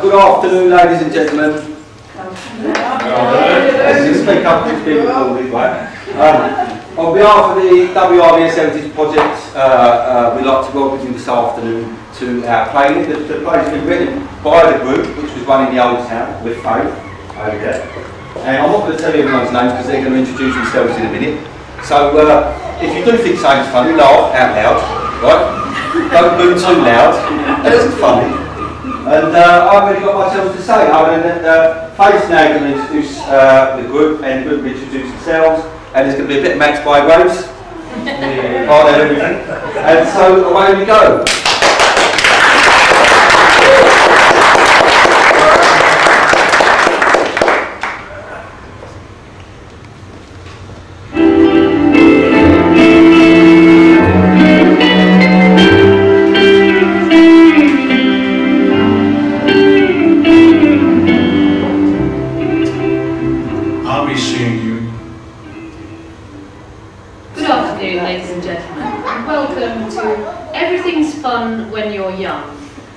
Good afternoon, ladies and gentlemen. Let's just speak up to being recorded, right? On behalf of the WRVS Heritage Project, we'd like to welcome you this afternoon to our play. The play's been written by the group, which was run in the Old Town with Faith over there. And I'm not going to tell you everyone's names because they're going to introduce themselves in a minute. So if you do think something's funny, laugh out loud, right? Don't boo too loud. That isn't funny. And I've really got much else to say other than that Faith's now going to introduce the group, and the group will introduce themselves, and there's going to be a bit of Max Bygraves, part of everything. And so away we go.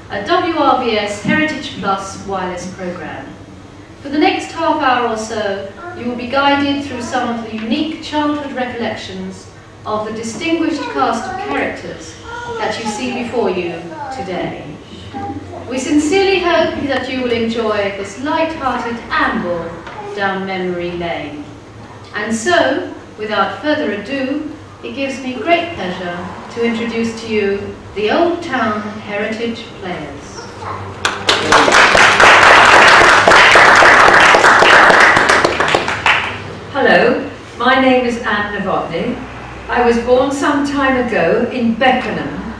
A WRVS Heritage Plus wireless program. For the next half hour or so, you will be guided through some of the unique childhood recollections of the distinguished cast of characters that you see before you today. We sincerely hope that you will enjoy this light-hearted amble down memory lane. And so, without further ado, it gives me great pleasure to introduce to you the Old Town Heritage Players. Hello, my name is Anne Novotny. I was born some time ago in Beckenham,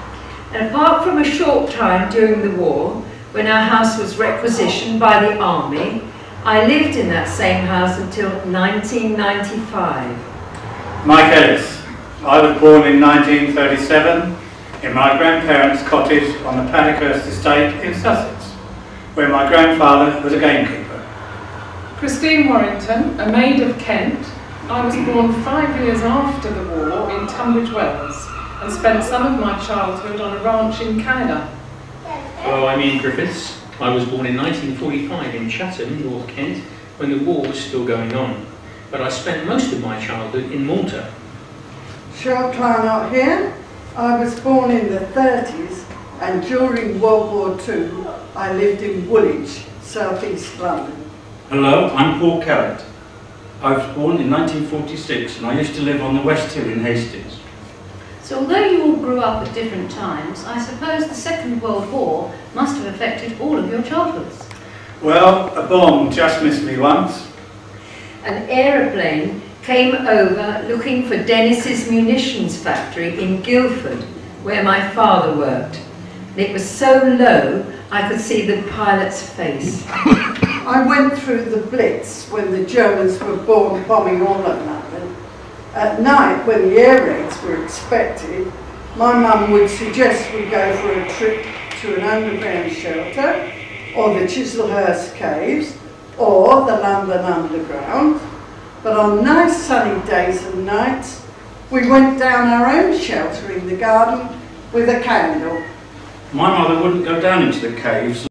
and apart from a short time during the war, when our house was requisitioned by the army, I lived in that same house until 1995. Mike Ellis. I was born in 1937 in my grandparents' cottage on the Paddockhurst estate in Sussex, where my grandfather was a gamekeeper. Christine Warrington, a maid of Kent. I was born 5 years after the war in Tunbridge Wells and spent some of my childhood on a ranch in Canada. Hello, I'm Ian Griffiths. I was born in 1945 in Chatham, North Kent, when the war was still going on, but I spent most of my childhood in Malta. Cheryl Clarnott here. I was born in the 30s, and during World War II I lived in Woolwich, South East London. Hello, I'm Paul Carrott. I was born in 1946 and I used to live on the West Hill in Hastings. So although you all grew up at different times, I suppose the Second World War must have affected all of your childhoods. Well, a bomb just missed me once. An aeroplane came over looking for Dennis's munitions factory in Guildford, where my father worked. It was so low I could see the pilot's face. I went through the Blitz when the Germans were bombing all of London. At night, when the air raids were expected, my mum would suggest we go for a trip to an underground shelter, or the Chislehurst Caves, or the London Underground. But on nice sunny days and nights, we went down our own shelter in the garden with a candle. My mother wouldn't go down into the caves